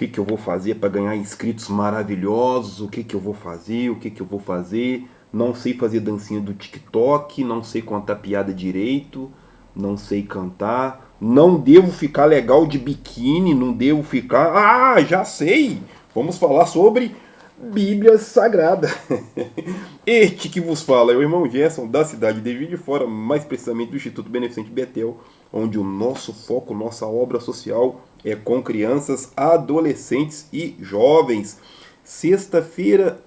que eu vou fazer para ganhar inscritos maravilhosos, o que eu vou fazer, o que eu vou fazer. Não sei fazer dancinha do TikTok, não sei contar piada direito, não sei cantar, não devo ficar legal de biquíni, não devo ficar. Ah, já sei! Vamos falar sobre Bíblia Sagrada. Este que vos fala é o irmão Gerson, da cidade de Juiz de Fora, mais precisamente do Instituto Beneficente Betel, onde o nosso foco, nossa obra social é com crianças, adolescentes e jovens. Sexta-feira,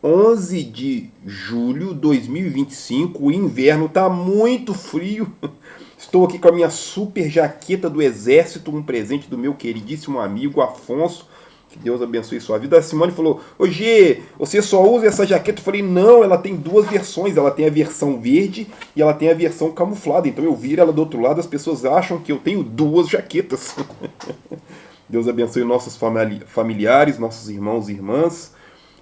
11 de julho de 2025, o inverno está muito frio. Estou aqui com a minha super jaqueta do Exército, um presente do meu queridíssimo amigo Afonso. Que Deus abençoe sua vida. A Simone falou: Ô G, você só usa essa jaqueta? Eu falei: não, ela tem duas versões. Ela tem a versão verde e ela tem a versão camuflada. Então eu viro ela do outro lado, as pessoas acham que eu tenho duas jaquetas. Deus abençoe nossos familiares, nossos irmãos e irmãs.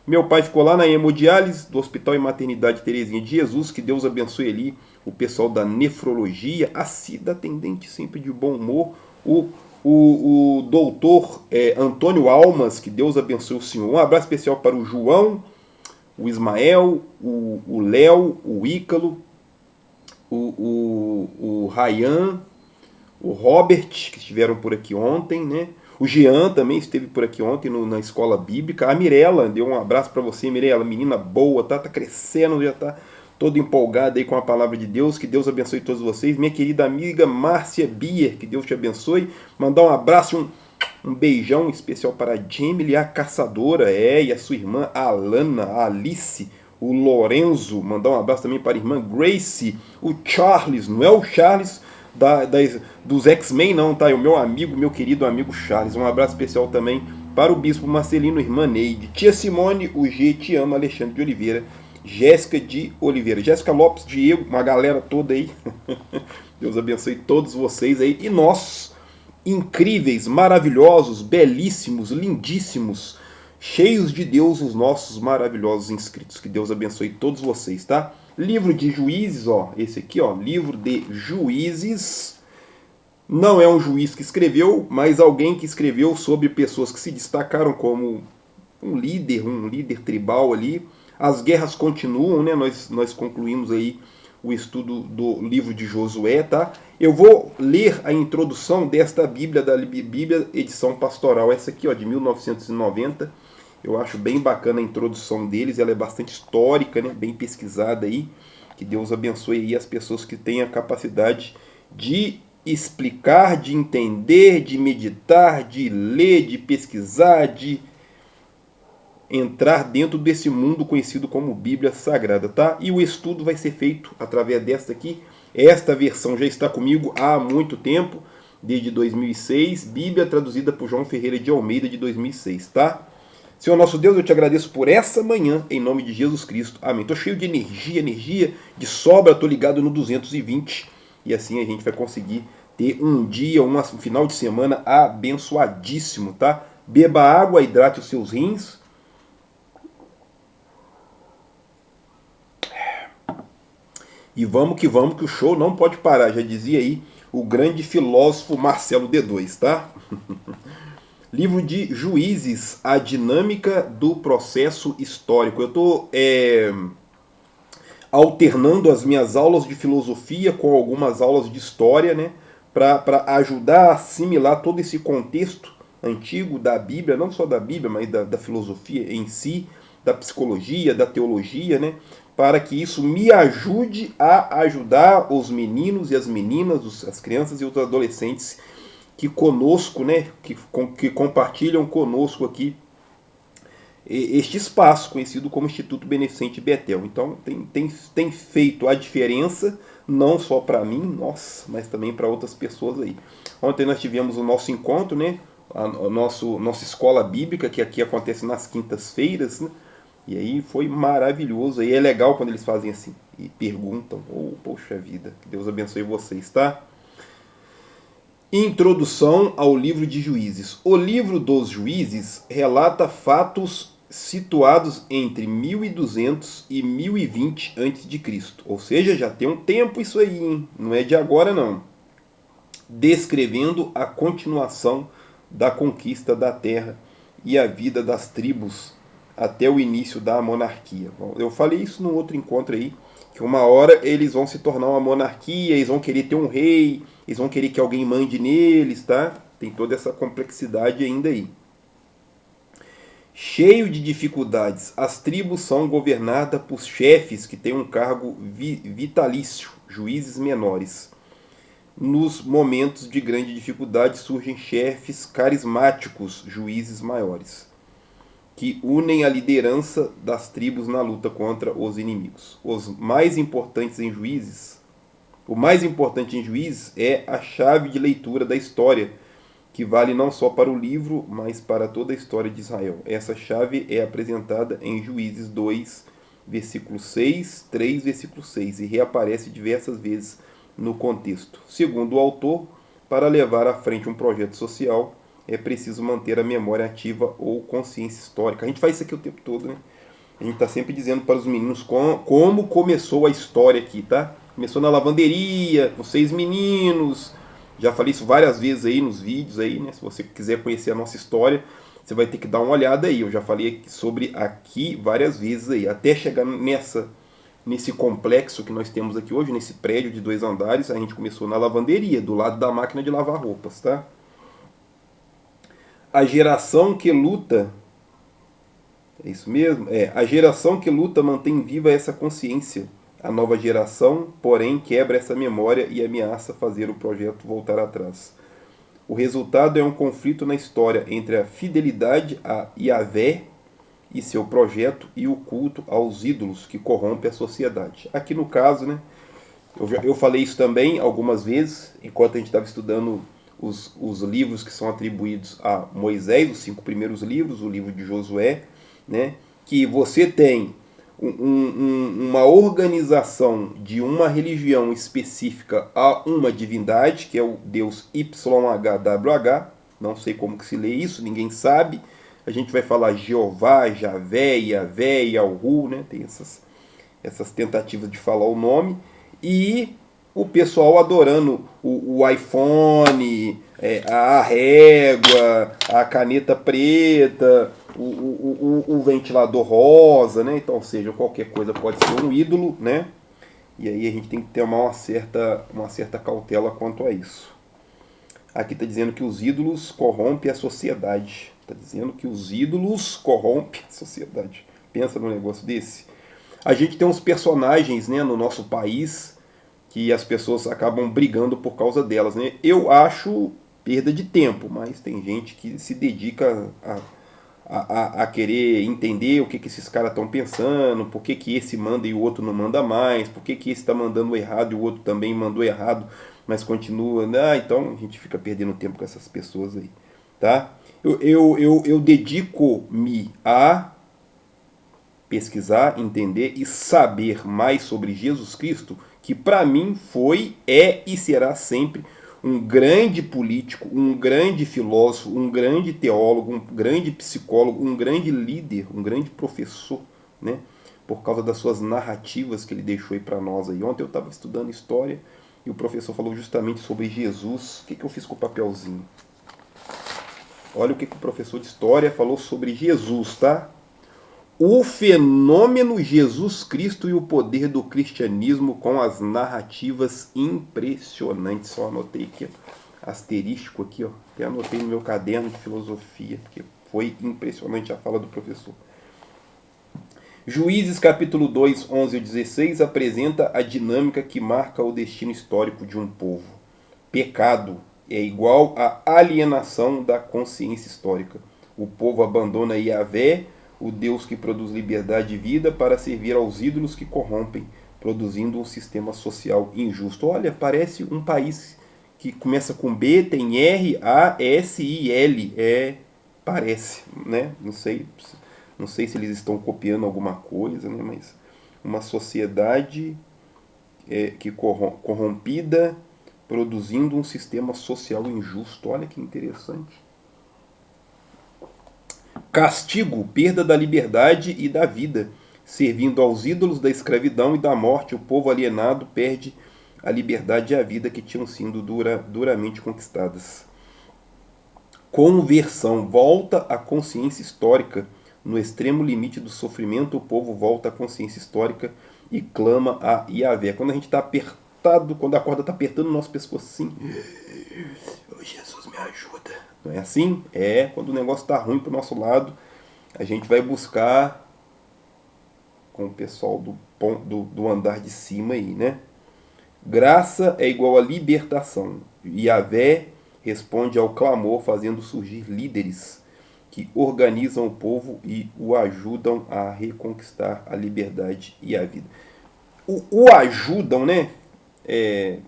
Meu pai ficou lá na hemodiálise do Hospital e Maternidade Terezinha de Jesus. Que Deus abençoe ali o pessoal da nefrologia, a Cida, atendente sempre de bom humor, o doutor Antônio Almas, que Deus abençoe o senhor. Um abraço especial para o João, o Ismael, o Léo, o Ícalo, o Rayan, o Robert, que estiveram por aqui ontem, né? O Jean também esteve por aqui ontem na escola bíblica. A Mirella, deu um abraço para você, Mirella, menina boa, tá crescendo, já tá toda empolgada aí com a palavra de Deus. Que Deus abençoe todos vocês. Minha querida amiga Márcia Bier, que Deus te abençoe. Mandar um abraço, um beijão especial para a Jamie, a caçadora, e a sua irmã Alana, a Alice, o Lorenzo. Mandar um abraço também para a irmã Grace, o Charles, não é o Charles dos X-Men não, tá? É o meu amigo, meu querido amigo Charles. Um abraço especial também para o Bispo Marcelino, irmã Neide, tia Simone, o G te ama, Alexandre de Oliveira, Jéssica de Oliveira, Jéssica Lopes, Diego, uma galera toda aí. Deus abençoe todos vocês aí. E nós, incríveis, maravilhosos, belíssimos, lindíssimos, cheios de Deus, os nossos maravilhosos inscritos. Que Deus abençoe todos vocês, tá? Livro de Juízes, ó, esse aqui, ó, livro de Juízes. Não é um juiz que escreveu, mas alguém que escreveu sobre pessoas que se destacaram como um líder tribal ali. As guerras continuam, né? Nós concluímos aí o estudo do livro de Josué, tá? Eu vou ler a introdução desta Bíblia, da Bíblia Edição Pastoral, essa aqui, ó, de 1990. Eu acho bem bacana a introdução deles, ela é bastante histórica, né? Bem pesquisada aí. Que Deus abençoe aí as pessoas que têm a capacidade de explicar, de entender, de meditar, de ler, de pesquisar, de entrar dentro desse mundo conhecido como Bíblia Sagrada, tá? E o estudo vai ser feito através desta aqui. Esta versão já está comigo há muito tempo, desde 2006. Bíblia traduzida por João Ferreira de Almeida, de 2006, tá? Senhor nosso Deus, eu te agradeço por essa manhã, em nome de Jesus Cristo. Amém. Estou cheio de energia de sobra, estou ligado no 220. E assim a gente vai conseguir ter um dia, um final de semana abençoadíssimo, tá? Beba água, hidrate os seus rins. E vamos, que o show não pode parar, já dizia aí o grande filósofo Marcelo D2, tá? Livro de Juízes, a dinâmica do processo histórico. Eu estou alternando as minhas aulas de filosofia com algumas aulas de história, né, para ajudar a assimilar todo esse contexto antigo da Bíblia, não só da Bíblia, mas da filosofia em si, da psicologia, da teologia, né, para que isso me ajude a ajudar os meninos e as meninas, as crianças e os adolescentes que conosco, né, que compartilham conosco aqui este espaço conhecido como Instituto Beneficente Betel. Então tem feito a diferença, não só para mim, nossa, mas também para outras pessoas aí. Ontem nós tivemos o nosso encontro, né, nossa escola bíblica, que aqui acontece nas quintas-feiras, né, e aí foi maravilhoso. Aí é legal quando eles fazem assim e perguntam, poxa vida, que Deus abençoe vocês, tá? Introdução ao livro de Juízes. O livro dos Juízes relata fatos situados entre 1200 e 1020 a.C. Ou seja, já tem um tempo isso aí, hein? Não é de agora não. Descrevendo a continuação da conquista da terra e a vida das tribos até o início da monarquia. Bom, eu falei isso num outro encontro aí, que uma hora eles vão se tornar uma monarquia, eles vão querer ter um rei, eles vão querer que alguém mande neles, tá? Tem toda essa complexidade ainda aí. Cheio de dificuldades, as tribos são governadas por chefes que têm um cargo vitalício, juízes menores. Nos momentos de grande dificuldade surgem chefes carismáticos, juízes maiores, que unem a liderança das tribos na luta contra os inimigos. Os mais importantes em juízes, o mais importante em juízes é a chave de leitura da história, que vale não só para o livro, mas para toda a história de Israel. Essa chave é apresentada em Juízes 2, versículo 6, 3, versículo 6, e reaparece diversas vezes no contexto. Segundo o autor, para levar à frente um projeto social, é preciso manter a memória ativa ou consciência histórica. A gente faz isso aqui o tempo todo, né? A gente está sempre dizendo para os meninos como começou a história aqui, tá? Começou na lavanderia, com 6 meninos. Já falei isso várias vezes aí nos vídeos aí, né? Se você quiser conhecer a nossa história, você vai ter que dar uma olhada aí. Eu já falei sobre aqui várias vezes aí, até chegar nesse complexo que nós temos aqui hoje, nesse prédio de 2 andares. A gente começou na lavanderia, do lado da máquina de lavar roupas, tá? A geração que luta, é isso mesmo? A geração que luta mantém viva essa consciência. A nova geração, porém, quebra essa memória e ameaça fazer o projeto voltar atrás. O resultado é um conflito na história entre a fidelidade a Yahvé e seu projeto e o culto aos ídolos que corrompe a sociedade. Aqui no caso, né, eu falei isso também algumas vezes, enquanto a gente estava estudando os livros que são atribuídos a Moisés, os 5 primeiros livros, o livro de Josué, né, que você tem uma organização de uma religião específica a uma divindade, que é o Deus YHWH, não sei como que se lê isso, ninguém sabe. A gente vai falar Jeová, Javé, Yahvé, Yahweh, né? Tem essas tentativas de falar o nome. E o pessoal adorando o iPhone, a régua, a caneta preta, o ventilador rosa, né? Então, ou seja, qualquer coisa pode ser um ídolo, né? E aí a gente tem que ter uma certa cautela quanto a isso. Aqui está dizendo que os ídolos corrompem a sociedade. Está dizendo que os ídolos corrompem a sociedade. Pensa num negócio desse. A gente tem uns personagens, né, no nosso país que as pessoas acabam brigando por causa delas, né? Eu acho perda de tempo, mas tem gente que se dedica a querer entender o que esses caras estão pensando, por que esse manda e o outro não manda mais, por que esse está mandando errado e o outro também mandou errado, mas continua. Então a gente fica perdendo tempo com essas pessoas aí, tá? Eu dedico-me a pesquisar, entender e saber mais sobre Jesus Cristo, que para mim foi, é e será sempre um grande político, um grande filósofo, um grande teólogo, um grande psicólogo, um grande líder, um grande professor, né? Por causa das suas narrativas que ele deixou aí para nós aí. Ontem eu estava estudando história e o professor falou justamente sobre Jesus. O que eu fiz com o papelzinho? Olha o que o professor de história falou sobre Jesus, tá? O fenômeno Jesus Cristo e o poder do cristianismo com as narrativas impressionantes. Só anotei aqui, asterístico aqui, ó. Até anotei no meu caderno de filosofia, porque foi impressionante a fala do professor. Juízes capítulo 2, 11 e 16 apresenta a dinâmica que marca o destino histórico de um povo. Pecado é igual à alienação da consciência histórica. O povo abandona Yahvé, o Deus que produz liberdade e vida, para servir aos ídolos que corrompem, produzindo um sistema social injusto. Olha, parece um país que começa com B, tem R, A, S, I, L. Parece, né? Não sei se eles estão copiando alguma coisa, né? Mas uma sociedade que corrompida, produzindo um sistema social injusto. Olha que interessante. Castigo, perda da liberdade e da vida. Servindo aos ídolos da escravidão e da morte, o povo alienado perde a liberdade e a vida que tinham sido duramente conquistadas. Conversão, volta à consciência histórica. No extremo limite do sofrimento, o povo volta à consciência histórica e clama a Yahvé. Quando a gente está apertado, quando a corda está apertando o nosso pescoço assim, oh, Jesus me ajuda. Não é assim? É, quando o negócio está ruim para o nosso lado, a gente vai buscar com o pessoal do andar de cima aí, né? Graça é igual a libertação. Yahvé responde ao clamor fazendo surgir líderes que organizam o povo e o ajudam a reconquistar a liberdade e a vida. O ajudam, né?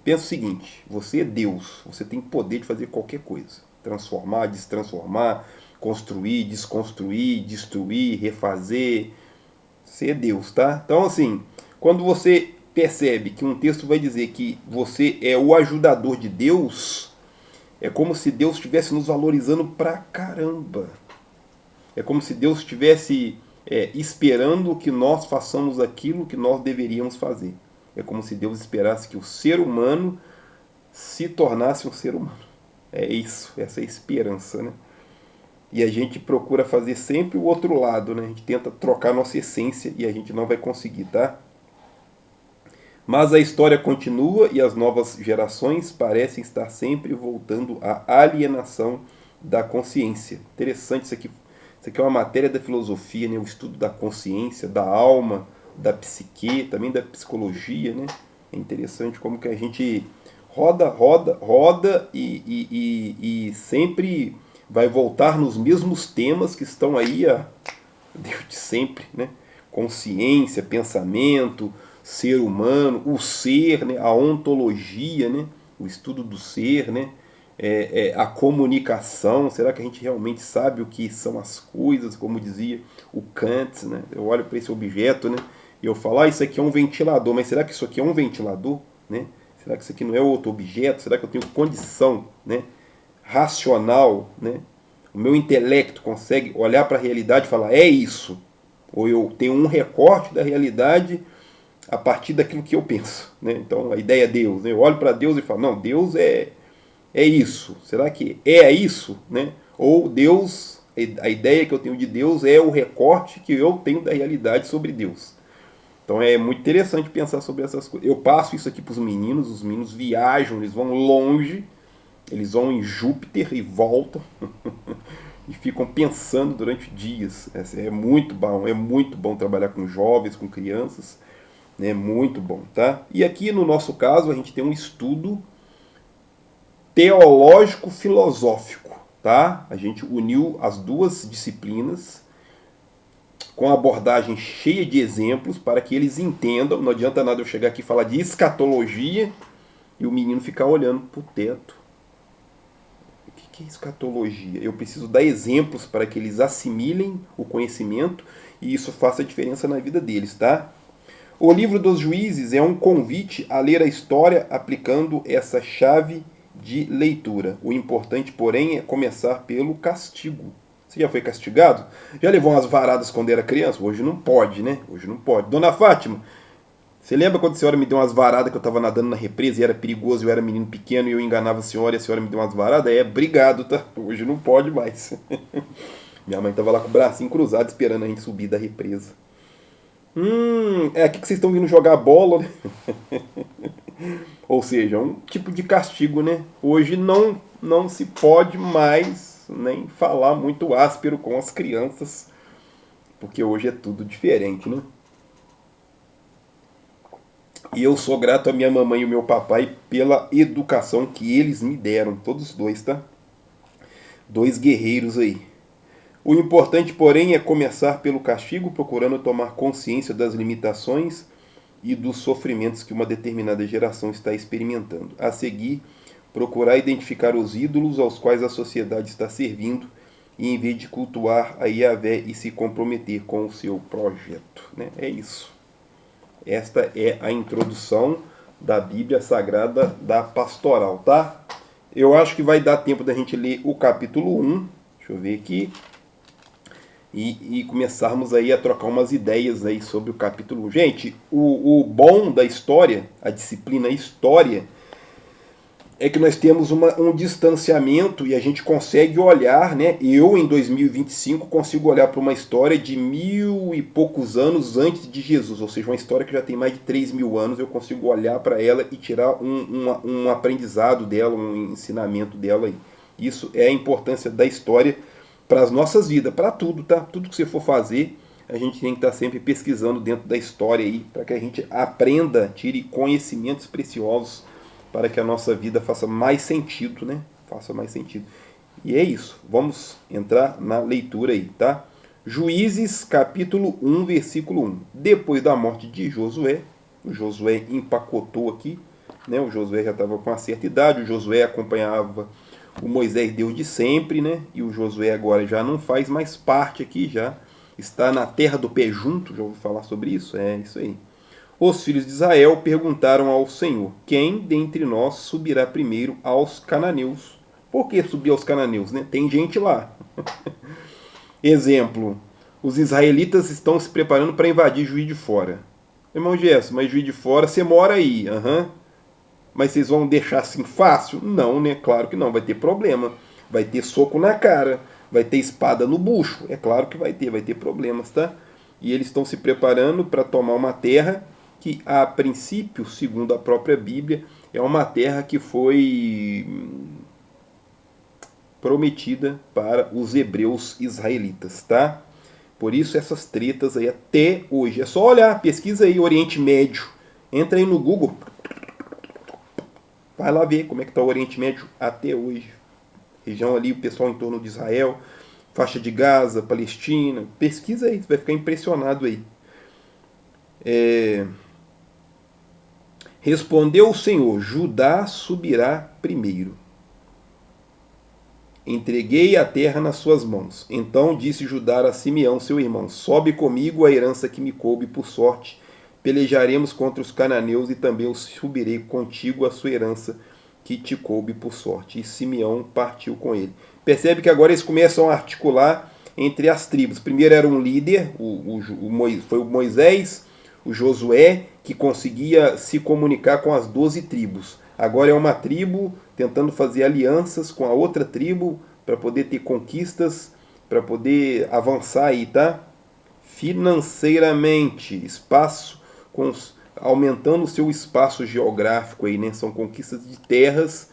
Pensa o seguinte, você é Deus, você tem poder de fazer qualquer coisa. Transformar, destransformar, construir, desconstruir, destruir, refazer. Você é Deus, tá? Então assim, quando você percebe que um texto vai dizer que você é o ajudador de Deus, é como se Deus estivesse nos valorizando pra caramba. É como se Deus estivesse esperando que nós façamos aquilo que nós deveríamos fazer. É como se Deus esperasse que o ser humano se tornasse um ser humano. É isso, essa é a esperança, né? E a gente procura fazer sempre o outro lado, né? A gente tenta trocar nossa essência e a gente não vai conseguir, tá? Mas a história continua e as novas gerações parecem estar sempre voltando à alienação da consciência. Interessante isso aqui. Isso aqui é uma matéria da filosofia, né? O estudo da consciência, da alma, da psique, também da psicologia, né? É interessante como que a gente roda e sempre vai voltar nos mesmos temas que estão aí desde sempre, né? Consciência, pensamento, ser humano, o ser, né? A ontologia, né? O estudo do ser, né? A comunicação, será que a gente realmente sabe o que são as coisas, como dizia o Kant, né? Eu olho para esse objeto, né? E eu falo, isso aqui é um ventilador, mas será que isso aqui é um ventilador, né? Será que isso aqui não é outro objeto? Será que eu tenho condição, né, racional, né? O meu intelecto consegue olhar para a realidade e falar, é isso? Ou eu tenho um recorte da realidade a partir daquilo que eu penso, né? Então a ideia é Deus, né? Eu olho para Deus e falo, não, Deus é isso. Será que é isso, né? Ou Deus, a ideia que eu tenho de Deus é o recorte que eu tenho da realidade sobre Deus. Então é muito interessante pensar sobre essas coisas. Eu passo isso aqui para os meninos viajam, eles vão longe, eles vão em Júpiter e voltam e ficam pensando durante dias. É muito bom trabalhar com jovens, com crianças, né? Muito bom, tá? E aqui no nosso caso a gente tem um estudo teológico-filosófico, tá? A gente uniu as duas disciplinas com a abordagem cheia de exemplos para que eles entendam. Não adianta nada eu chegar aqui e falar de escatologia e o menino ficar olhando para o teto. O que é escatologia? Eu preciso dar exemplos para que eles assimilem o conhecimento e isso faça diferença na vida deles, tá? O livro dos Juízes é um convite a ler a história aplicando essa chave de leitura. O importante, porém, é começar pelo castigo. Você já foi castigado? Já levou umas varadas quando era criança? Hoje não pode, né? Hoje não pode. Dona Fátima, você lembra quando a senhora me deu umas varadas que eu estava nadando na represa e era perigoso, eu era menino pequeno e eu enganava a senhora me deu umas varadas? Obrigado, tá? Hoje não pode mais. Minha mãe estava lá com o bracinho cruzado esperando a gente subir da represa. É aqui que vocês estão vindo jogar bola, né? Ou seja, um tipo de castigo, né? Hoje não se pode mais nem falar muito áspero com as crianças, porque hoje é tudo diferente, né? E eu sou grato à minha mamãe e ao meu papai pela educação que eles me deram, todos dois, tá? Dois guerreiros aí. O importante, porém, é começar pelo castigo, procurando tomar consciência das limitações e dos sofrimentos que uma determinada geração está experimentando. A seguir, procurar identificar os ídolos aos quais a sociedade está servindo e em vez de cultuar a Yahvé e se comprometer com o seu projeto. Né? É isso. Esta é a introdução da Bíblia Sagrada da Pastoral, tá? Eu acho que vai dar tempo da gente ler o capítulo 1. Deixa eu ver aqui. E começarmos aí a trocar umas ideias aí sobre o capítulo 1. Gente, o bom da história, a disciplina História, é que nós temos um distanciamento e a gente consegue olhar, né? Eu, em 2025, consigo olhar para uma história de 1000 e poucos anos antes de Jesus, ou seja, uma história que já tem mais de 3000 anos, eu consigo olhar para ela e tirar um aprendizado dela, um ensinamento dela aí. Isso é a importância da história para as nossas vidas, para tudo, tá? Tudo que você for fazer, a gente tem que estar sempre pesquisando dentro da história aí, para que a gente aprenda, tire conhecimentos preciosos para que a nossa vida faça mais sentido, né? Faça mais sentido. E é isso. Vamos entrar na leitura aí, tá? Juízes, capítulo 1, versículo 1. Depois da morte de Josué, o Josué empacotou aqui, né? O Josué já estava com uma certa idade, o Josué acompanhava o Moisés Deus de sempre, né? E o Josué agora já não faz mais parte aqui, já está na terra do pé junto, já ouviu falar sobre isso? É isso aí. Os filhos de Israel perguntaram ao Senhor: quem dentre nós subirá primeiro aos cananeus? Por que subir aos cananeus? Né? Tem gente lá. Exemplo: os israelitas estão se preparando para invadir Juiz de Fora. Irmão Gerson, mas Juiz de Fora você mora aí. Uhum. Mas vocês vão deixar assim fácil? Não, né? Claro que não. Vai ter problema. Vai ter soco na cara. Vai ter espada no bucho. É claro que vai ter problemas, tá? E eles estão se preparando para tomar uma terra que, a princípio, segundo a própria Bíblia, é uma terra que foi prometida para os hebreus israelitas, tá? Por isso essas tretas aí até hoje. É só olhar, pesquisa aí Oriente Médio. Entra aí no Google. Vai lá ver como é que está o Oriente Médio até hoje. Região ali, o pessoal em torno de Israel, faixa de Gaza, Palestina. Pesquisa aí, você vai ficar impressionado aí. Respondeu o Senhor: Judá subirá primeiro. Entreguei a terra nas suas mãos. Então disse Judá a Simeão, seu irmão: sobe comigo a herança que me coube por sorte. Pelejaremos contra os cananeus e também eu subirei contigo a sua herança que te coube por sorte. E Simeão partiu com ele. Percebe que agora eles começam a articular entre as tribos. Primeiro era um líder, foi o Moisés, o Josué, que conseguia se comunicar com as 12 tribos. Agora é uma tribo tentando fazer alianças com a outra tribo para poder ter conquistas, para poder avançar aí, tá? Financeiramente, espaço, aumentando o seu espaço geográfico aí, né? São conquistas de terras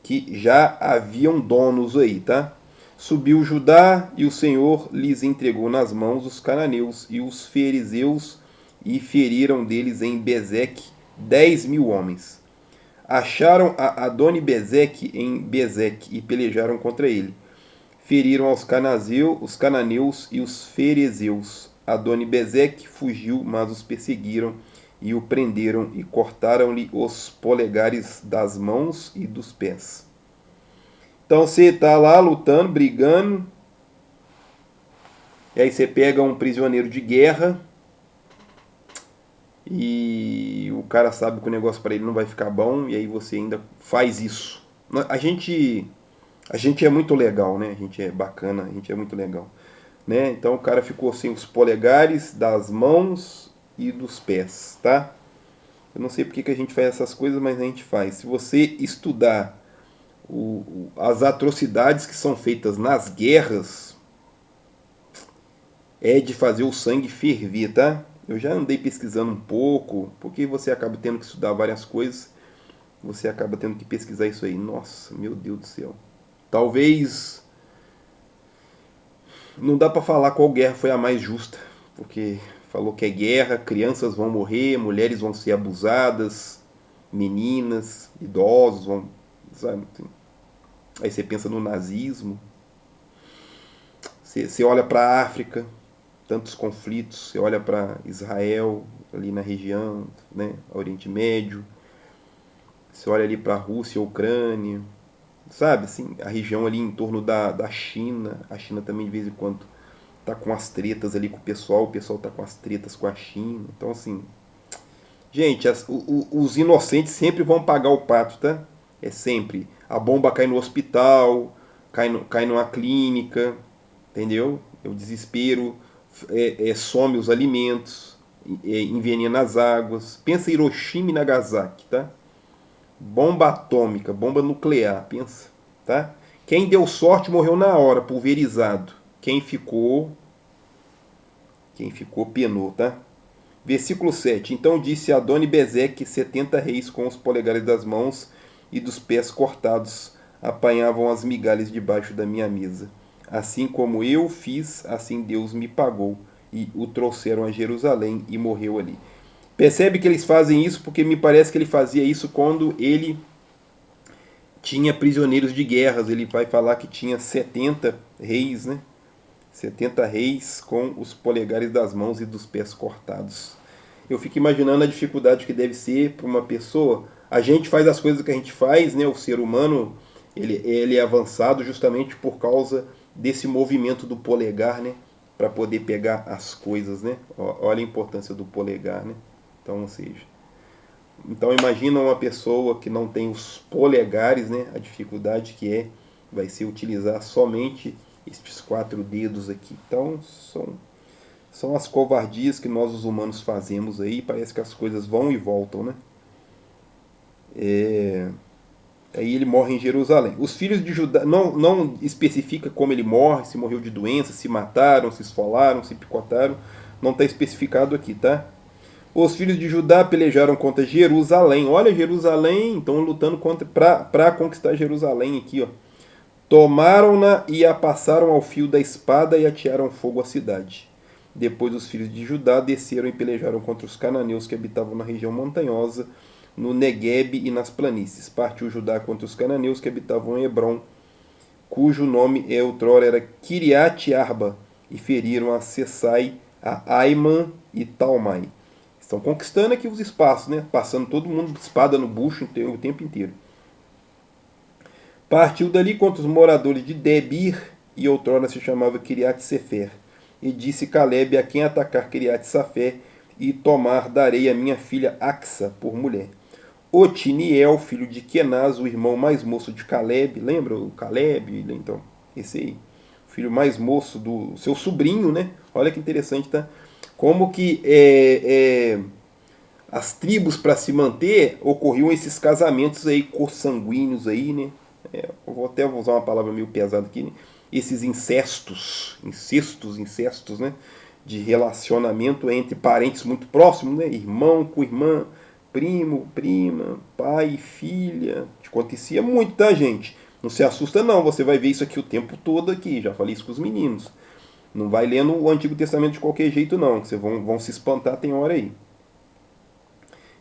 que já haviam donos aí, tá? Subiu Judá e o Senhor lhes entregou nas mãos os cananeus e os fariseus e feriram deles em Bezeque 10.000 homens. Acharam a Adoni-Bezeque em Bezeque e pelejaram contra ele. Feriram os cananeus e os ferezeus. Adoni-Bezeque fugiu, mas os perseguiram e o prenderam e cortaram-lhe os polegares das mãos e dos pés. Então você está lá lutando, brigando, e aí você pega um prisioneiro de guerra e o cara sabe que o negócio para ele não vai ficar bom e aí você ainda faz isso. A gente é muito legal, né? A gente é bacana, a gente é muito legal, né? Então o cara ficou sem os polegares das mãos e dos pés, tá? Eu não sei porque que a gente faz essas coisas, mas a gente faz. Se você estudar as atrocidades que são feitas nas guerras, é de fazer o sangue ferver, tá? Eu já andei pesquisando um pouco, porque você acaba tendo que estudar várias coisas, você acaba tendo que pesquisar isso aí. Nossa, meu Deus do céu. Talvez não dá para falar qual guerra foi a mais justa, porque falou que é guerra, crianças vão morrer, mulheres vão ser abusadas, meninas, idosos vão, sabe? Aí você pensa no nazismo, você olha para a África, tantos conflitos, você olha para Israel, ali na região, né, Oriente Médio, você olha ali para a Rússia, Ucrânia, sabe, assim, a região ali em torno da China, a China também de vez em quando tá com as tretas ali com o pessoal tá com as tretas com a China, então assim, gente, os inocentes sempre vão pagar o pato, tá? É sempre, a bomba cai no hospital, cai numa clínica, entendeu? É o desespero, some os alimentos, envenena as águas. Pensa em Hiroshima e Nagasaki, tá? Bomba atômica, bomba nuclear, pensa, tá? Quem deu sorte morreu na hora, pulverizado. Quem ficou penou, tá? Versículo 7. Então disse Adoni-Bezeque, 70 reis com os polegares das mãos e dos pés cortados apanhavam as migalhas debaixo da minha mesa. Assim como eu fiz, assim Deus me pagou. E o trouxeram a Jerusalém e morreu ali. Percebe que eles fazem isso porque me parece que ele fazia isso quando ele tinha prisioneiros de guerras. Ele vai falar que tinha 70 reis, né? 70 reis com os polegares das mãos e dos pés cortados. Eu fico imaginando a dificuldade que deve ser para uma pessoa. A gente faz as coisas que a gente faz, né? O ser humano ele é avançado justamente por causa desse movimento do polegar, né? Para poder pegar as coisas, né? Olha a importância do polegar, né? Então, ou seja, então imagina uma pessoa que não tem os polegares, né? A dificuldade que vai ser utilizar somente estes 4 dedos aqui. Então são as covardias que nós os humanos fazemos aí. Parece que as coisas vão e voltam, né? Aí ele morre em Jerusalém. Os filhos de Judá, não especifica como ele morre, se morreu de doença, se mataram, se esfolaram, se picotaram. Não está especificado aqui, tá? Os filhos de Judá pelejaram contra Jerusalém. Olha, Jerusalém, estão lutando para conquistar Jerusalém aqui, ó. Tomaram-na e a passaram ao fio da espada e atearam fogo à cidade. Depois os filhos de Judá desceram e pelejaram contra os cananeus que habitavam na região montanhosa, no Neguebe e nas planícies. Partiu Judá contra os cananeus que habitavam em Hebron, cujo nome outrora era Kiriat Arba, e feriram a Sessai, a Aiman e Talmai. Estão conquistando aqui os espaços, né? Passando todo mundo de espada no bucho o tempo inteiro. Partiu dali contra os moradores de Debir, e outrora se chamava Kiriat Sefer. E disse Calebe: a quem atacar Kiriat Sefer e tomar, darei a minha filha Axa por mulher. Otiniel, filho de Kenaz, o irmão mais moço de Calebe, lembra o Calebe? Então, esse aí, o filho mais moço do seu sobrinho, né? Olha que interessante, tá? Como que as tribos, para se manter, ocorriam esses casamentos aí consanguíneos aí, né? Eu vou até usar uma palavra meio pesada aqui, né? Esses incestos, né? De relacionamento entre parentes muito próximos, né? Irmão com irmã, primo, prima, pai, filha. Acontecia muito, tá, gente? Não se assusta não, você vai ver isso aqui o tempo todo aqui, já falei isso com os meninos. Não vai lendo o Antigo Testamento de qualquer jeito não, vocês vão se espantar, tem hora aí.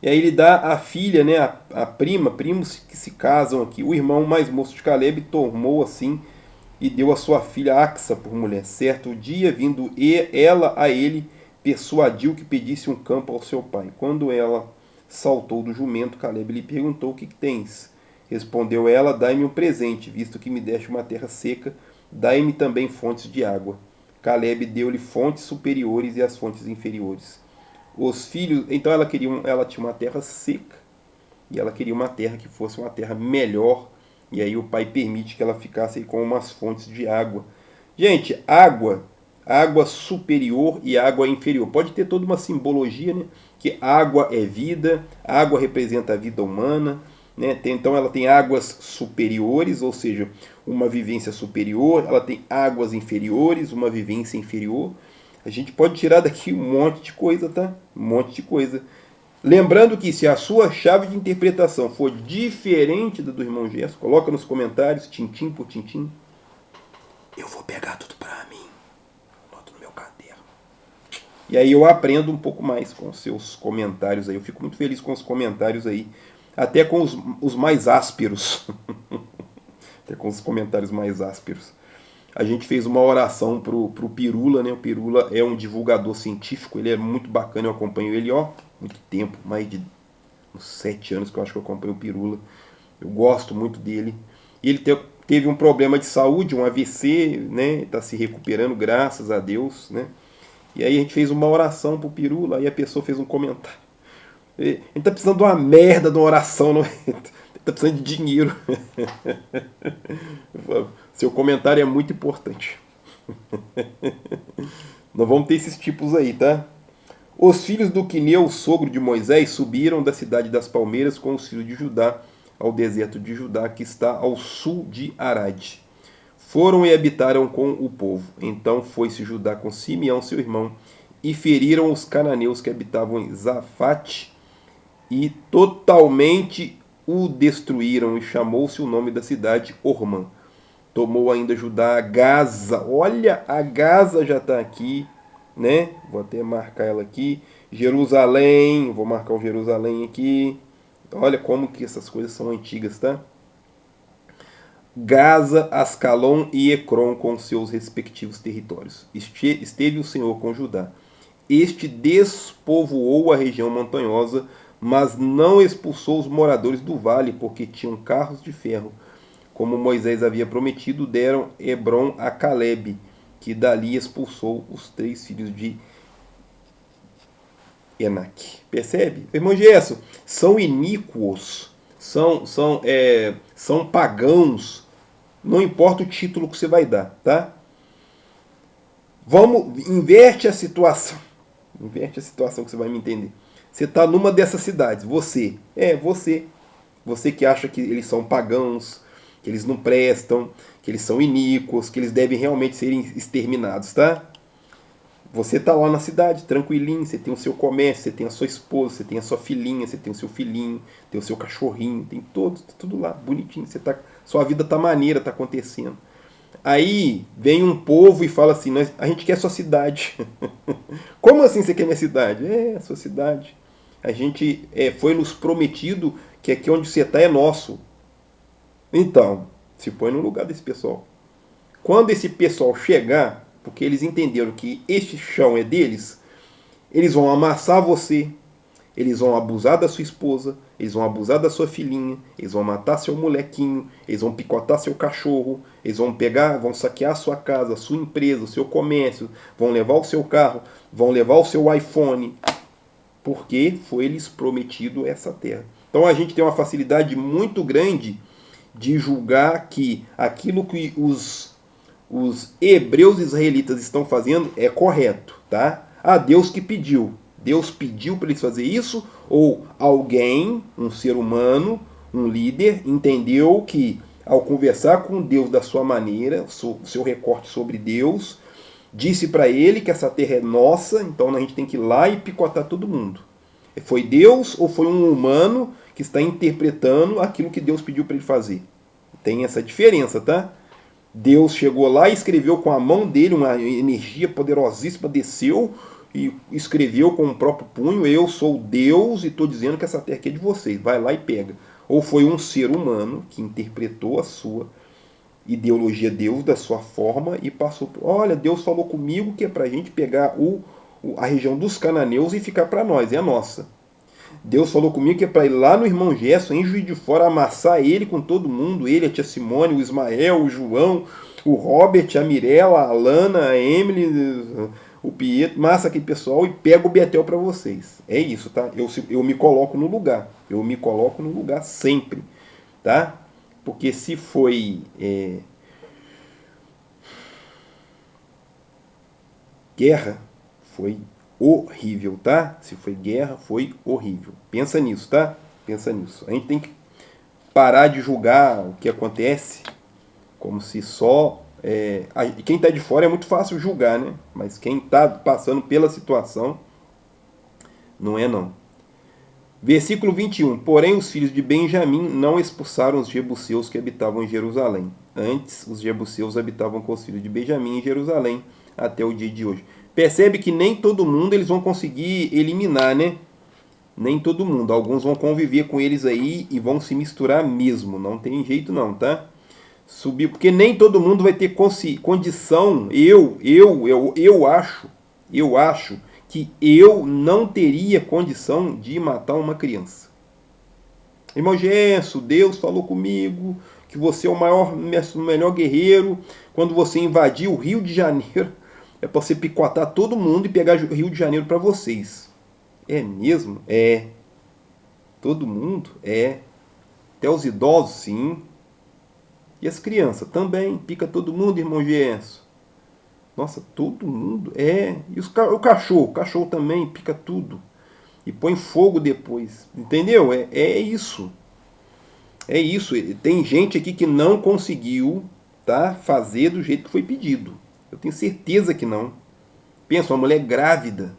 E aí ele dá a filha, né, a prima, primos que se casam aqui. O irmão mais moço de Calebe tomou assim e deu a sua filha Axa por mulher. Certo dia, vindo ela a ele, persuadiu que pedisse um campo ao seu pai. Quando ela saltou do jumento, Calebe lhe perguntou: o que tens? Respondeu ela: dai-me um presente, visto que me deste uma terra seca, dai-me também fontes de água. Calebe deu-lhe fontes superiores e as fontes inferiores. Os filhos, então ela tinha uma terra seca e ela queria uma terra que fosse uma terra melhor, e aí o pai permite que ela ficasse com umas fontes de água. Gente, água superior e água inferior. Pode ter toda uma simbologia, né? Que água é vida, água representa a vida humana, né? Então ela tem águas superiores, ou seja, uma vivência superior, ela tem águas inferiores, uma vivência inferior. A gente pode tirar daqui um monte de coisa, tá? Um monte de coisa. Lembrando que se a sua chave de interpretação for diferente da do irmão Gerson, coloca nos comentários, tintim por tintim. Eu vou pegar tudo para mim. Anoto no meu caderno. E aí eu aprendo um pouco mais com os seus comentários aí. Eu fico muito feliz com os comentários aí. Até com os mais ásperos. Até com os comentários mais ásperos. A gente fez uma oração pro Pirula, né? O Pirula é um divulgador científico, ele é muito bacana, eu acompanho ele, ó, muito tempo, mais de uns 7 anos que eu acho que eu acompanho o Pirula. Eu gosto muito dele. E ele teve um problema de saúde, um AVC, né? Está se recuperando, graças a Deus, né? E aí a gente fez uma oração pro Pirula, aí a pessoa fez um comentário. Ele tá precisando de uma merda de uma oração, não é? Tá precisando de dinheiro. Seu comentário é muito importante. Nós vamos ter esses tipos aí, tá? Os filhos do Quineu, sogro de Moisés, subiram da cidade das palmeiras com os filhos de Judá ao deserto de Judá, que está ao sul de Arade. Foram e habitaram com o povo. Então foi-se Judá com Simeão, seu irmão, e feriram os cananeus que habitavam em Zafate, e totalmente o destruíram, e chamou-se o nome da cidade Ormã. Tomou ainda Judá a Gaza. Olha, a Gaza já está aqui, né? Vou até marcar ela aqui. Jerusalém, vou marcar o Jerusalém aqui. Olha como que essas coisas são antigas, tá? Gaza, Ascalon e Ecrom com seus respectivos territórios. Esteve o Senhor com Judá. Este despovoou a região montanhosa, mas não expulsou os moradores do vale, porque tinham carros de ferro. Como Moisés havia prometido, deram Hebron a Calebe, que dali expulsou os 3 filhos de Enac. Percebe? Irmão Gerson, são iníquos, são pagãos, não importa o título que você vai dar, tá? Inverte a situação. Inverte a situação que você vai me entender. Você está numa dessas cidades, você que acha que eles são pagãos, que eles não prestam, que eles são iníquos, que eles devem realmente serem exterminados, tá? Você está lá na cidade, tranquilinho, você tem o seu comércio, você tem a sua esposa, você tem a sua filhinha, você tem o seu filhinho, tem o seu cachorrinho, tem tudo lá, bonitinho. Sua vida tá maneira, tá acontecendo. Aí vem um povo e fala assim, a gente quer sua cidade. Como assim você quer minha cidade? É, sua cidade. A gente foi nos prometido que aqui onde você está é nosso. Então, se põe no lugar desse pessoal. Quando esse pessoal chegar, porque eles entenderam que este chão é deles, eles vão amassar você, eles vão abusar da sua esposa, eles vão abusar da sua filhinha, eles vão matar seu molequinho, eles vão picotar seu cachorro, eles vão vão saquear a sua casa, a sua empresa, o seu comércio, vão levar o seu carro, vão levar o seu iPhone, porque foi-lhes prometido essa terra. Então a gente tem uma facilidade muito grande de julgar que aquilo que os hebreus israelitas estão fazendo é correto, tá? Deus que pediu. Deus pediu para eles fazer isso, ou alguém, um ser humano, um líder, entendeu que ao conversar com Deus da sua maneira, o seu recorte sobre Deus, disse para ele que essa terra é nossa, então a gente tem que ir lá e picotar todo mundo. Foi Deus ou foi um humano que está interpretando aquilo que Deus pediu para ele fazer? Tem essa diferença, tá? Deus chegou lá e escreveu com a mão dele, uma energia poderosíssima desceu e escreveu com o próprio punho, eu sou Deus e estou dizendo que essa terra aqui é de vocês, vai lá e pega. Ou foi um ser humano que interpretou a sua ideologia Deus da sua forma e passou, olha, Deus falou comigo que é para a gente pegar a região dos cananeus e ficar para nós, é a nossa. Deus falou comigo que é para ir lá no irmão Gerson, em Juiz de Fora, amassar ele com todo mundo, ele, a tia Simone, o Ismael, o João, o Robert, a Mirella, a Alana, a Emily, o Pietro, massa aquele pessoal e pega o Betel para vocês. É isso, tá? Eu me coloco no lugar. Eu me coloco no lugar sempre, tá? Porque se foi guerra, foi horrível, tá? Se foi guerra, foi horrível. Pensa nisso, tá? Pensa nisso. A gente tem que parar de julgar o que acontece como se só... quem está de fora é muito fácil julgar, né? Mas quem está passando pela situação, não é não. Versículo 21. Porém, os filhos de Benjamim não expulsaram os jebuseus que habitavam em Jerusalém. Antes, os jebuseus habitavam com os filhos de Benjamim em Jerusalém até o dia de hoje. Percebe que nem todo mundo eles vão conseguir eliminar, né? Nem todo mundo. Alguns vão conviver com eles aí e vão se misturar mesmo. Não tem jeito não, tá? Subir, porque nem todo mundo vai ter condição. Eu acho que eu não teria condição de matar uma criança. Irmão Gerson, Deus falou comigo que você é o melhor guerreiro. Quando você invadir o Rio de Janeiro, é para você picotar todo mundo e pegar o Rio de Janeiro para vocês. É mesmo? É. Todo mundo? É. Até os idosos, sim. E as crianças também. Pica todo mundo, irmão Gerson. Nossa, todo mundo? É. E o cachorro? O cachorro também pica tudo. E põe fogo depois. Entendeu? É isso. É isso. Tem gente aqui que não conseguiu, tá, fazer do jeito que foi pedido. Eu tenho certeza que não. Pensa, uma mulher grávida.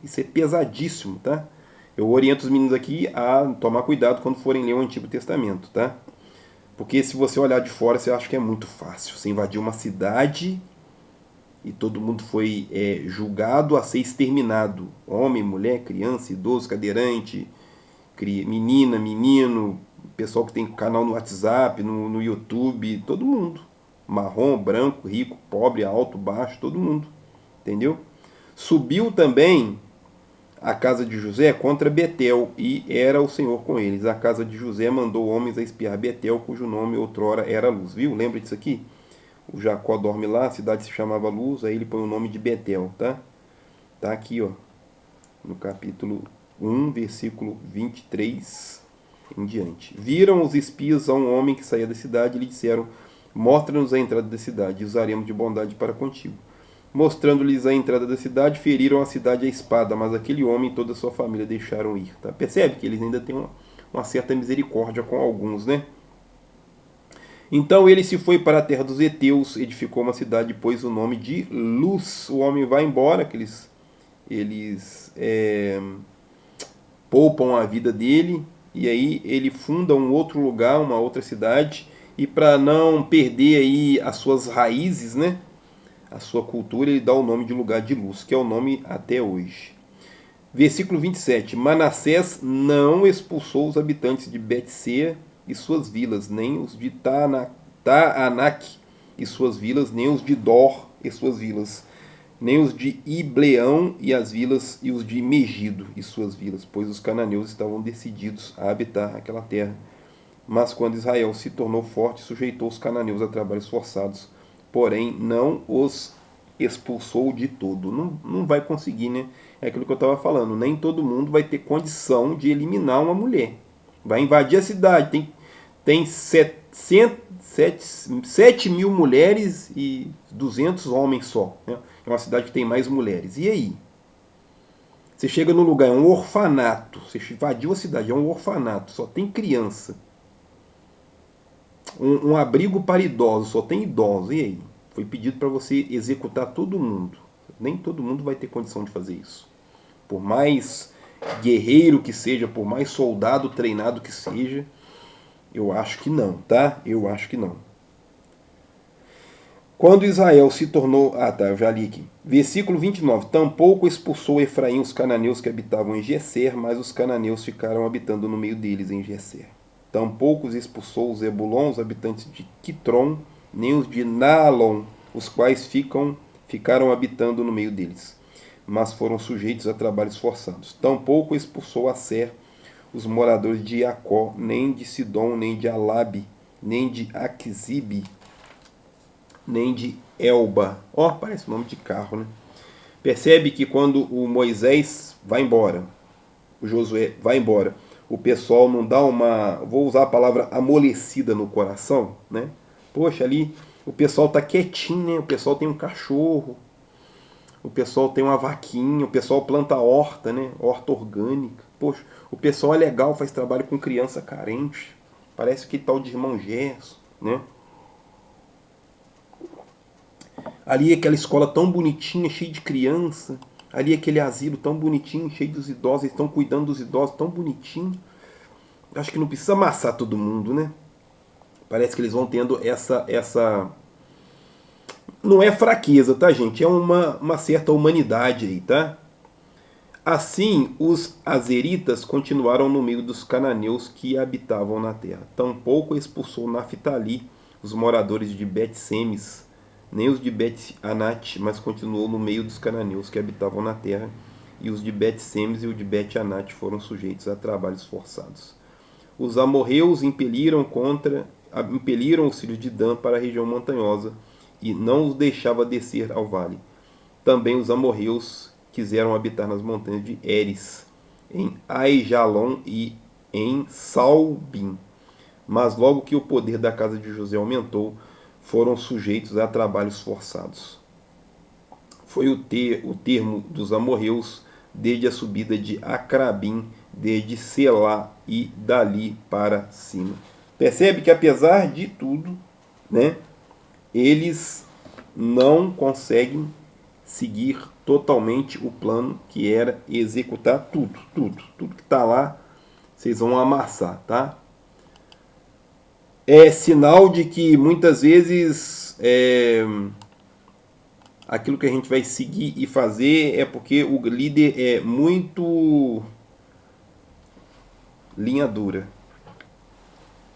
Isso é pesadíssimo, tá? Eu oriento os meninos aqui a tomar cuidado quando forem ler o Antigo Testamento, tá? Porque se você olhar de fora, você acha que é muito fácil. Você invadiu uma cidade e todo mundo foi julgado a ser exterminado. Homem, mulher, criança, idoso, cadeirante, menina, menino, pessoal que tem canal no WhatsApp, no YouTube, todo mundo. Marrom, branco, rico, pobre, alto, baixo, todo mundo. Entendeu? Subiu também a casa de José contra Betel, e era o Senhor com eles. A casa de José mandou homens a espiar Betel, cujo nome outrora era Luz. Viu? Lembra disso aqui? O Jacó dorme lá, a cidade se chamava Luz, aí ele põe o nome de Betel, tá? Tá aqui, ó, no capítulo 1, versículo 23 em diante. Viram os espias a um homem que saía da cidade e lhe disseram: mostra-nos a entrada da cidade, e usaremos de bondade para contigo. Mostrando-lhes a entrada da cidade, feriram a cidade à espada, mas aquele homem e toda a sua família deixaram ir. Tá? Percebe que eles ainda têm uma certa misericórdia com alguns, né? Então ele se foi para a terra dos heteus, edificou uma cidade e pôs o nome de Luz. O homem vai embora, que eles poupam a vida dele, e aí ele funda um outro lugar, uma outra cidade, e para não perder aí as suas raízes, né? A sua cultura, ele dá o nome de lugar de luz, que é o nome até hoje. Versículo 27. Manassés não expulsou os habitantes de Bet-Sean e suas vilas, nem os de Taanak e suas vilas, nem os de Dor e suas vilas, nem os de Ibleão e as vilas, e os de Megido e suas vilas, pois os cananeus estavam decididos a habitar aquela terra. Mas quando Israel se tornou forte, sujeitou os cananeus a trabalhos forçados, porém não os expulsou de todo. Não vai conseguir, né? É aquilo que eu estava falando. Nem todo mundo vai ter condição de eliminar uma mulher. Vai invadir a cidade. Tem 7 mil mulheres e 200 homens só. Né? É uma cidade que tem mais mulheres. E aí? Você chega num lugar, é um orfanato. Você invadiu a cidade, é um orfanato. Só tem criança. Um abrigo para idosos, só tem idosos. E aí? Foi pedido para você executar todo mundo. Nem todo mundo vai ter condição de fazer isso. Por mais guerreiro que seja, por mais soldado treinado que seja, eu acho que não, tá? Eu acho que não. Quando Israel se tornou... Ah, tá, eu já li aqui. Versículo 29. Tampouco expulsou Efraim os cananeus que habitavam em Gesser, mas os cananeus ficaram habitando no meio deles em Gesser. Tampouco os expulsou os Zebulon, os habitantes de Quitron, nem os de Naalon, os quais ficaram habitando no meio deles, mas foram sujeitos a trabalhos forçados. Tampouco expulsou Asser, os moradores de Jacó, nem de Sidom, nem de Alabe, nem de Aquisibe, nem de Elba. Ó, parece nome de carro, né? Percebe que quando o Moisés vai embora, o Josué vai embora, o pessoal não dá uma, vou usar a palavra amolecida no coração, né? Poxa, ali o pessoal tá quietinho, né? O pessoal tem um cachorro, o pessoal tem uma vaquinha, o pessoal planta horta, né? Horta orgânica. Poxa, o pessoal é legal, faz trabalho com criança carente. Parece que tal de irmão Gerson, né? Ali aquela escola tão bonitinha, cheia de criança. Ali aquele asilo tão bonitinho, cheio dos idosos. Eles estão cuidando dos idosos tão bonitinho. Acho que não precisa amassar todo mundo, né? Parece que eles vão tendo essa... Não é fraqueza, tá, gente? É uma certa humanidade aí, tá? Assim, os azeritas continuaram no meio dos cananeus que habitavam na terra. Tampouco expulsou Naphtali, os moradores de Bet-Semes, nem os de Bet-Anat, mas continuou no meio dos cananeus que habitavam na terra, e os de Bet-Semes e os de Bet-Anat foram sujeitos a trabalhos forçados. Os amorreus impeliram os filhos de Dan para a região montanhosa, e não os deixava descer ao vale. Também os amorreus quiseram habitar nas montanhas de Eres, em Aijalon e em Salbim. Mas logo que o poder da casa de José aumentou, foram sujeitos a trabalhos forçados. Foi o termo dos amorreus desde a subida de Acrabim, desde Selá e dali para cima. Percebe que apesar de tudo, né, eles não conseguem seguir totalmente o plano que era executar tudo que está lá, vocês vão amassar, tá? É sinal de que muitas vezes aquilo que a gente vai seguir e fazer é porque o líder é muito linha dura.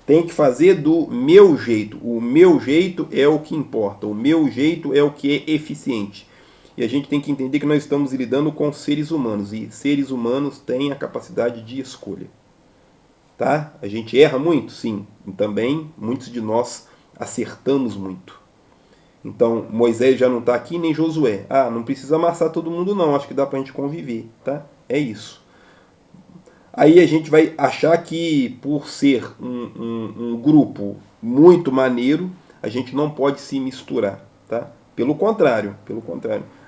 Tem que fazer do meu jeito. O meu jeito é o que importa. O meu jeito é o que é eficiente. E a gente tem que entender que nós estamos lidando com seres humanos. E seres humanos têm a capacidade de escolha. Tá? A gente erra muito? Sim. E também muitos de nós acertamos muito. Então, Moisés já não está aqui, nem Josué. Ah, não precisa amassar todo mundo não. Acho que dá para a gente conviver. Tá? É isso. Aí a gente vai achar que por ser um grupo muito maneiro, a gente não pode se misturar, tá? Pelo contrário.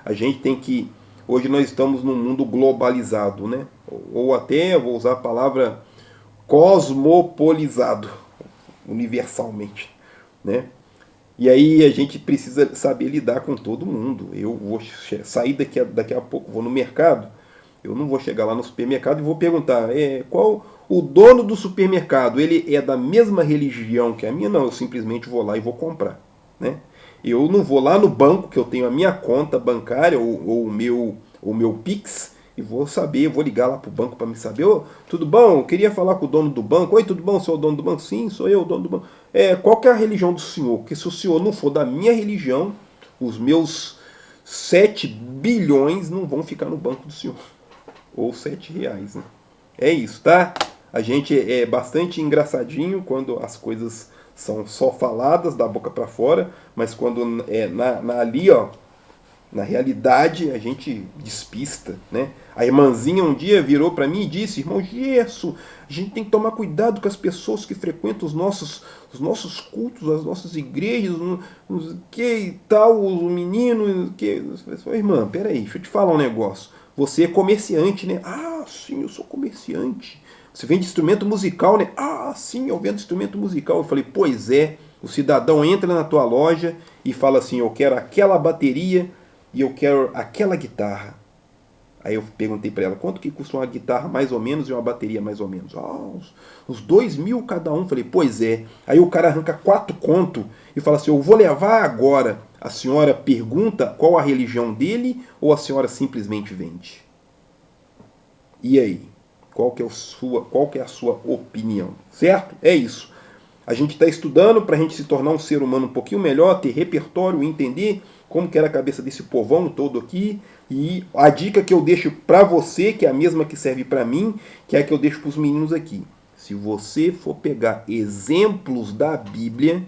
A gente tem que... Hoje nós estamos num mundo globalizado, né? Ou até, vou usar a palavra, cosmopolizado, universalmente, né? E aí a gente precisa saber lidar com todo mundo. Eu vou sair daqui a pouco, vou no mercado. Eu não vou chegar lá no supermercado e vou perguntar qual o dono do supermercado, ele é da mesma religião que a minha? Não, eu simplesmente vou lá e vou comprar, né? Eu não vou lá no banco, que eu tenho a minha conta bancária ou o meu Pix, e vou ligar lá para o banco para me saber. Tudo bom? Eu queria falar com o dono do banco. Oi, tudo bom? Sou o dono do banco? Sim, sou eu, o dono do banco. Qual que é a religião do senhor? Porque se o senhor não for da minha religião, os meus 7 bilhões não vão ficar no banco do senhor. Ou R$7, né? É isso, tá? A gente é bastante engraçadinho quando as coisas são só faladas da boca para fora, mas quando ali, ó, na realidade, a gente despista, né? A irmãzinha um dia virou para mim e disse: irmão Gerson, a gente tem que tomar cuidado com as pessoas que frequentam os nossos cultos, as nossas igrejas, que tal, o menino, que... Eu falei, irmã, peraí, deixa eu te falar um negócio. Você é comerciante, né? Ah, sim, eu sou comerciante. Você vende instrumento musical, né? Ah, sim, eu vendo instrumento musical. Eu falei, pois é. O cidadão entra na tua loja e fala assim, eu quero aquela bateria e eu quero aquela guitarra. Aí eu perguntei para ela, quanto que custa uma guitarra mais ou menos e uma bateria mais ou menos? Uns 2.000 cada um. Falei, pois é. Aí o cara arranca 4 conto e fala assim, eu vou levar agora. A senhora pergunta qual a religião dele ou a senhora simplesmente vende? E aí? Qual que é a sua opinião? Certo? É isso. A gente está estudando para a gente se tornar um ser humano um pouquinho melhor, ter repertório, entender como que era a cabeça desse povão todo aqui. E a dica que eu deixo para você, que é a mesma que serve para mim, que é a que eu deixo para os meninos aqui. Se você for pegar exemplos da Bíblia,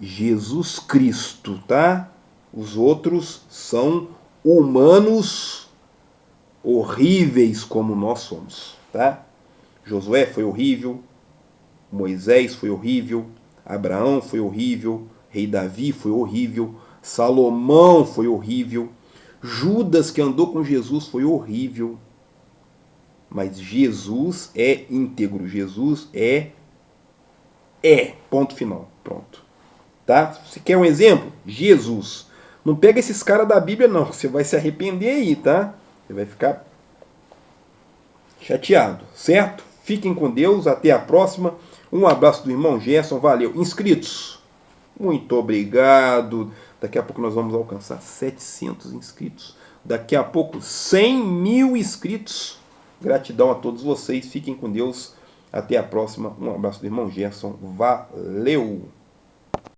Jesus Cristo, tá? Os outros são humanos horríveis como nós somos, tá? Josué foi horrível, Moisés foi horrível, Abraão foi horrível, rei Davi foi horrível, Salomão foi horrível, Judas que andou com Jesus foi horrível, mas Jesus é íntegro, Jesus é ponto final, pronto. Tá? Você quer um exemplo? Jesus. Não pega esses caras da Bíblia não, você vai se arrepender aí, tá? Você vai ficar chateado, certo? Fiquem com Deus, até a próxima. Um abraço do irmão Gerson, valeu. Inscritos, muito obrigado. Daqui a pouco nós vamos alcançar 700 inscritos. Daqui a pouco 100 mil inscritos. Gratidão a todos vocês, fiquem com Deus. Até a próxima. Um abraço do irmão Gerson, valeu.